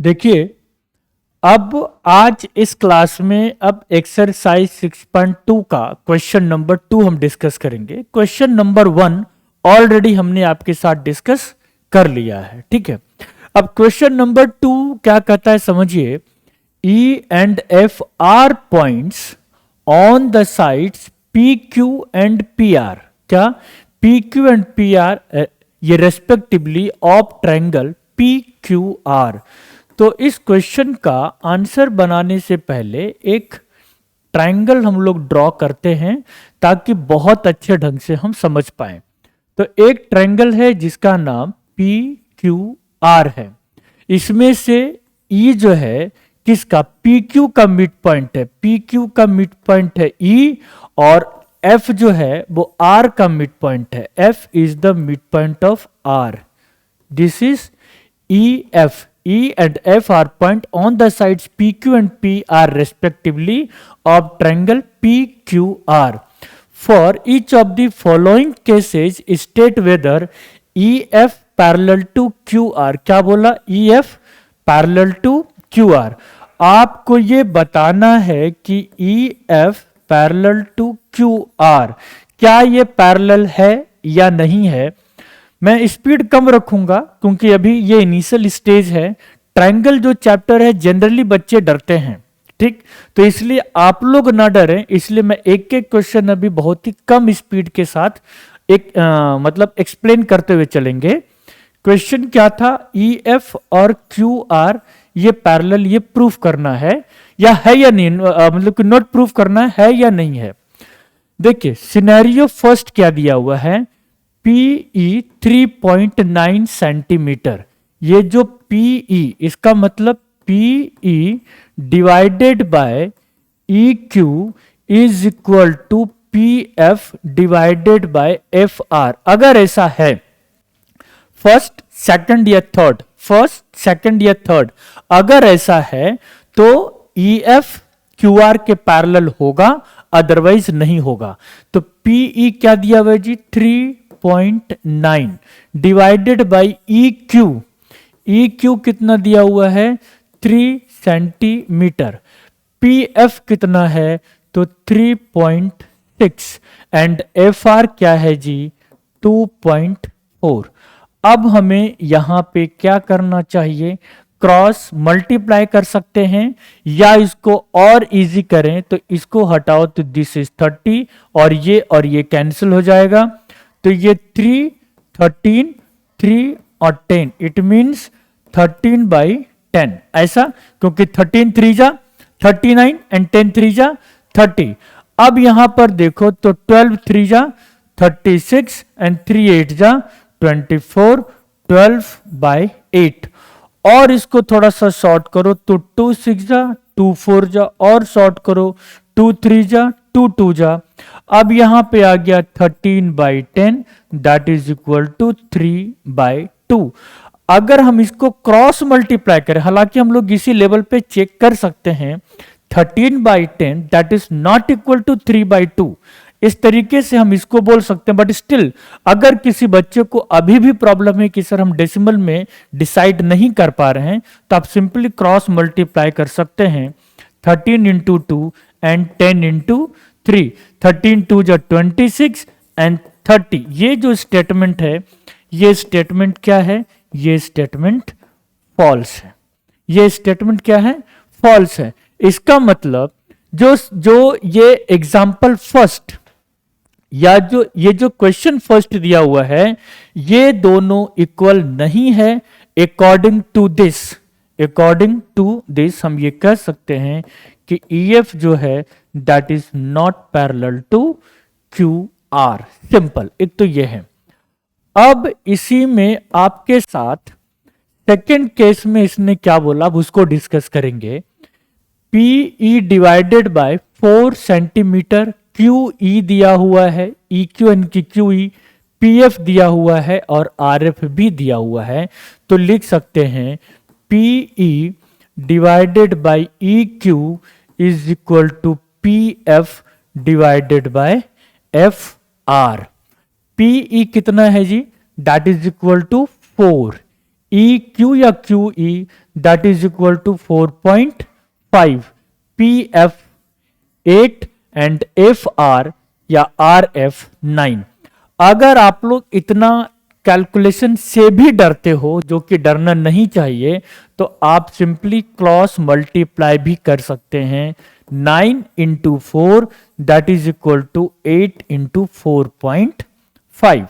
देखिए, अब आज इस क्लास में अब एक्सरसाइज 6.2 का क्वेश्चन नंबर 2 हम डिस्कस करेंगे। क्वेश्चन नंबर 1 ऑलरेडी हमने आपके साथ डिस्कस कर लिया है, ठीक है। अब क्वेश्चन नंबर 2 क्या कहता है समझिए। E and F are points on the sides PQ and PR। क्या PQ and PR ये रेस्पेक्टिवली ऑफ ट्रायंगल PQR। तो इस क्वेश्चन का आंसर बनाने से पहले एक ट्रायंगल हम लोग ड्रॉ करते हैं ताकि बहुत अच्छे ढंग से हम समझ पाए। तो एक ट्रायंगल है जिसका नाम PQR है। इसमें से E जो है किसका, PQ का मिड पॉइंट है, PQ का मिड पॉइंट है E, और F जो है वो R का मिड पॉइंट है। F is the mid point of R। This is EF। E and F are point on the sides PQ and PR respectively of triangle PQR. For each of the following cases, state whether EF parallel to QR। क्या बोला, EF parallel to QR। आपको ये बताना है कि EF parallel to QR क्या ये parallel है या नहीं है। मैं स्पीड कम रखूंगा क्योंकि अभी ये इनिशियल स्टेज है। ट्रायंगल जो चैप्टर है जनरली बच्चे डरते हैं, ठीक, तो इसलिए आप लोग ना डरें, इसलिए मैं एक एक क्वेश्चन अभी बहुत ही कम स्पीड के साथ मतलब एक्सप्लेन करते हुए चलेंगे। क्वेश्चन क्या था, EF और QR ये पैरेलल, ये प्रूफ करना है या नहीं, मतलब कि नोट प्रूफ करना है या नहीं है। देखिए सिनेरियो फर्स्ट क्या दिया हुआ है, PE 3.9 सेंटीमीटर। ये जो PE इसका मतलब PE divided by EQ is equal to PF divided by FR। अगर ऐसा है फर्स्ट सेकंड या थर्ड, फर्स्ट सेकंड या थर्ड, अगर ऐसा है तो EF QR के पैरेलल होगा, अदरवाइज नहीं होगा। तो PE क्या दिया हुआ है जी, 3.9 डिवाइडेड बाई EQ। EQ कितना दिया हुआ है, 3 सेंटीमीटर। PF कितना है, तो 3.6 एंड FR क्या है जी, 2.4। अब हमें यहां पे क्या करना चाहिए, क्रॉस मल्टीप्लाई कर सकते हैं या इसको और इजी करें तो इसको हटाओ तो दिस इज 30 और ये कैंसिल हो जाएगा। तो ये 3, 13, 3 और 10, इट मींस 13/10 ऐसा, क्योंकि 13 3 जा 39 एंड 10 3 जा 30। अब यहां पर देखो तो 12 3 जा 36 एंड 3 8 जा 24, 12/8। और इसको थोड़ा सा शॉर्ट करो तो 2 6 जा 2 4 जा, और शॉर्ट करो 2 3 जा 2 2 जा। अब यहां पे आ गया 13/10 दैट इज इक्वल टू 3/2। अगर हम इसको क्रॉस मल्टीप्लाई करें, हालांकि हम लोग इसी लेवल पे चेक कर सकते हैं, 13/10 that is not equal to 3/2। इस तरीके से हम इसको बोल सकते हैं। बट स्टिल अगर किसी बच्चे को अभी भी प्रॉब्लम है कि सर हम डेसिमल में डिसाइड नहीं कर पा रहे हैं, तो आप सिंपली क्रॉस मल्टीप्लाई कर सकते हैं। 13 इंटू 2 एंड 10 इंटू 3, 13 2 जा 26 एंड 30। ये जो स्टेटमेंट है, ये स्टेटमेंट क्या है, ये स्टेटमेंट फॉल्स है। ये स्टेटमेंट क्या है, फॉल्स है। इसका मतलब जो ये एग्जाम्पल फर्स्ट या ये जो क्वेश्चन फर्स्ट दिया हुआ है, ये दोनों इक्वल नहीं है। अकॉर्डिंग टू दिस हम ये कह सकते हैं कि EF जो है that is not parallel to QR। Simple, एक तो ये है। अब इसी में आपके साथ सेकेंड केस में इसने क्या बोला, अब उसको डिस्कस करेंगे। PE divided bye 4 centimetre, QE दिया हुआ है, EQ यानी कि QE, PF दिया हुआ है और RF भी दिया हुआ है। तो लिख सकते हैं PE divided by EQ is equal to PF divided by FR। PE कितना है जी, that is equal to 4। EQ या QE that is equal to 4.5, P F 8 and F R या आर एफ 9। अगर आप लोग इतना कैलकुलेशन से भी डरते हो, जो कि डरना नहीं चाहिए, तो आप सिंपली क्रॉस मल्टीप्लाई भी कर सकते हैं। 9 into 4 that is equal to 8 into 4.5।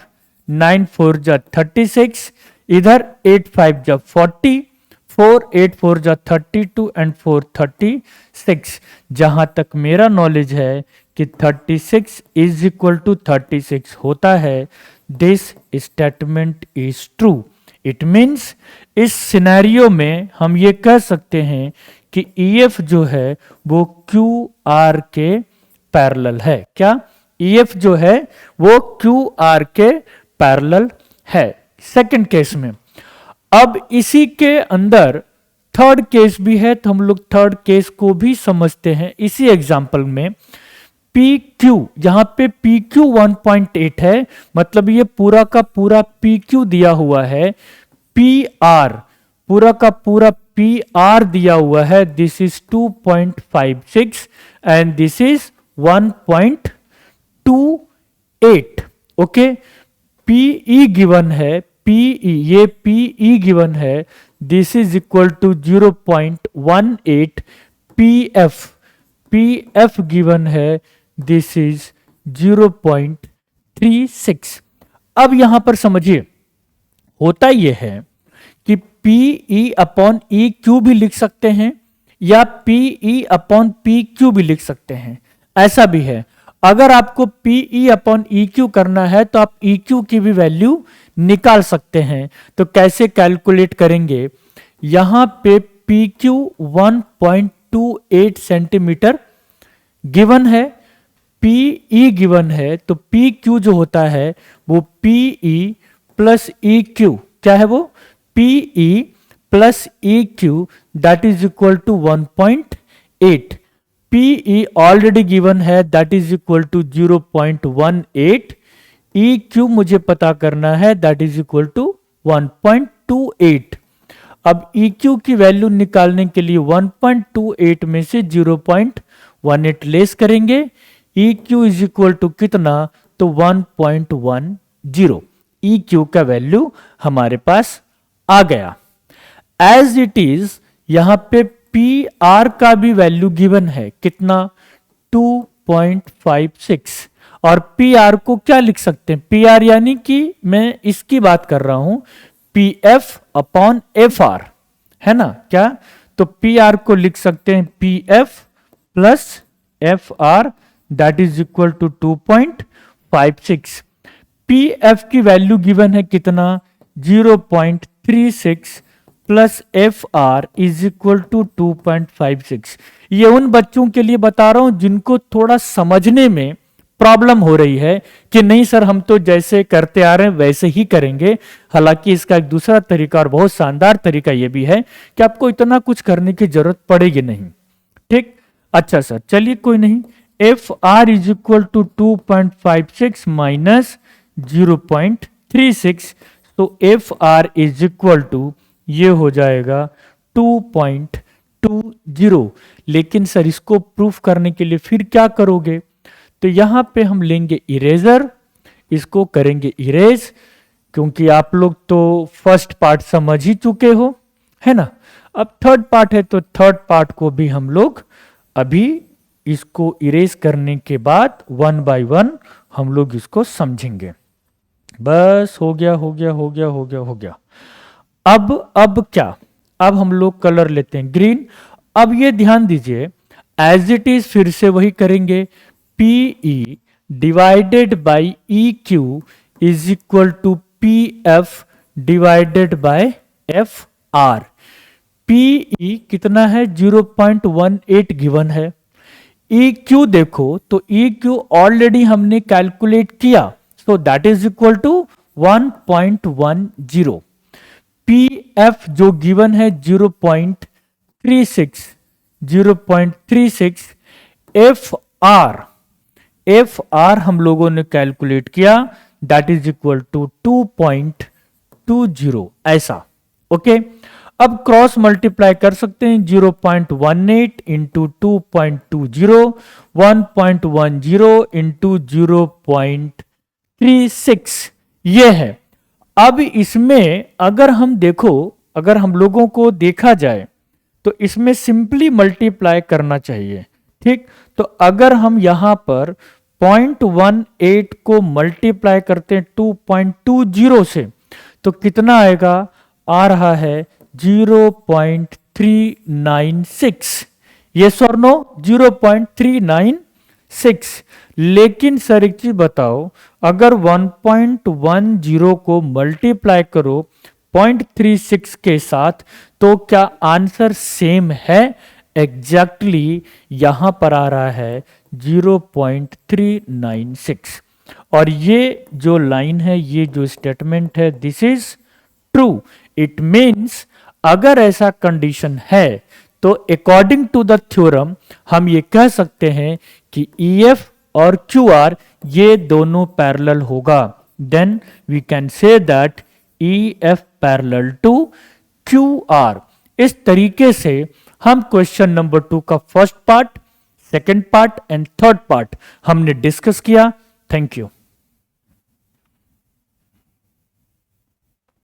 9 4 जा 36, इधर 8 5 जा 40, 4 8 4 जा 32 एंड 4 36। जहां तक मेरा नॉलेज है कि 36 इज इक्वल टू 36 होता है, this statement is true. It means इस सिनेरियो में हम ये कह सकते हैं कि EF जो है वो QR के पैरेलल है। क्या EF जो है वो QR के पैरेलल है। सेकंड केस में, अब इसी के अंदर थर्ड केस भी है, तो हम लोग थर्ड केस को भी समझते हैं। इसी एग्जांपल में PQ, यहां पे PQ 1.8 है, मतलब ये पूरा का पूरा PQ दिया हुआ है। PR पूरा का पूरा PR दिया हुआ है, this is 2.56 and this is 1.28। Okay, PE given है, PE ये PE गिवन है, this is equal to 0.18। PF given है, दिस इज 0.36। अब यहां पर समझिए, होता यह है कि PE अपॉन EQ भी लिख सकते हैं या PE अपॉन PQ भी लिख सकते हैं, ऐसा भी है। अगर आपको PE अपॉन EQ करना है तो आप EQ की भी वैल्यू निकाल सकते हैं। तो कैसे कैलकुलेट करेंगे, यहां पे PQ 1.28 सेंटीमीटर गिवन है, PE गिवन है, तो PQ जो होता है वो PE प्लस EQ, क्या है वो PE plus EQ that is equal to 1.8। PE already given है, that is equal to 0.18। EQ मुझे पता करना है, दैट इज इक्वल टू 1.28। अब EQ की वैल्यू निकालने के लिए 1.28 में से 0.18 लेस करेंगे। EQ इज इक्वल टू कितना, तो 1.10। EQ का वैल्यू हमारे पास आ गया। एज इट इज यहां पे PR का भी वैल्यू गिवन है, कितना 2.56। और PR को क्या लिख सकते हैं, PR यानी कि मैं इसकी बात कर रहा हूं, PF अपॉन FR, है ना क्या। तो PR को लिख सकते हैं PF plus FR that is equal to 2.56। PF की वैल्यू गिवन है कितना, 0.36 plus FR is equal to 2.56। ये उन बच्चों के लिए बता रहा हूं जिनको थोड़ा समझने में प्रॉब्लम हो रही है कि नहीं सर हम तो जैसे करते आ रहे हैं वैसे ही करेंगे। हालांकि इसका एक दूसरा तरीका और बहुत शानदार तरीका यह भी है कि आपको इतना कुछ करने की जरूरत पड़ेगी नहीं। ठीक, अच्छा सर चलिए कोई नहीं। FR is equal to 2.56 minus 0.36, तो FR इज इक्वल टू ये हो जाएगा 2.20। लेकिन सर इसको प्रूफ करने के लिए फिर क्या करोगे, तो यहां पे हम लेंगे इरेजर, इसको करेंगे इरेज, क्योंकि आप लोग तो फर्स्ट पार्ट समझ ही चुके हो, है ना। अब थर्ड पार्ट है, तो थर्ड पार्ट को भी हम लोग अभी इसको इरेज करने के बाद 1 बाय 1 हम लोग इसको समझेंगे। बस हो गया हो गया हो गया हो गया हो गया। अब क्या, अब हम लोग कलर लेते हैं ग्रीन। अब ये ध्यान दीजिए, एज इट इज फिर से वही करेंगे, PE divided by EQ is equal to PF divided by FR। PE कितना है, 0.18 गिवन है। EQ देखो तो EQ ऑलरेडी हमने कैलकुलेट किया, so that is equal to 1.10। PF जो गिवन है 0.36, FR हम लोगों ने कैलकुलेट किया, दैट इज इक्वल टू 2.20 ऐसा। ओके, अब क्रॉस मल्टीप्लाई कर सकते हैं 0.18 इंटू 2.20, 1.10 इंटू 0.36 ये है। अब इसमें अगर हम देखो, अगर हम लोगों को देखा जाए तो इसमें सिंपली मल्टीप्लाई करना चाहिए, ठीक। तो अगर हम यहां पर 0.18 को मल्टीप्लाई करते हैं 2.20 से तो कितना आएगा, आ रहा है 0.396। यस और नो, 0.396। लेकिन सर एक चीज बताओ, अगर 1.10 को मल्टीप्लाई करो 0.36 के साथ तो क्या आंसर सेम है? एग्जैक्टली यहां पर आ रहा है 0.396। और ये जो लाइन है, ये जो स्टेटमेंट है, this is true. It means अगर ऐसा कंडीशन है तो अकॉर्डिंग टू द थ्योरम हम ये कह सकते हैं कि EF और QR ये दोनों पैरेलल होगा। Then we can say that EF parallel to QR। इस तरीके से हम क्वेश्चन नंबर 2 का first part, second part and third part हमने डिस्कस किया। Thank you.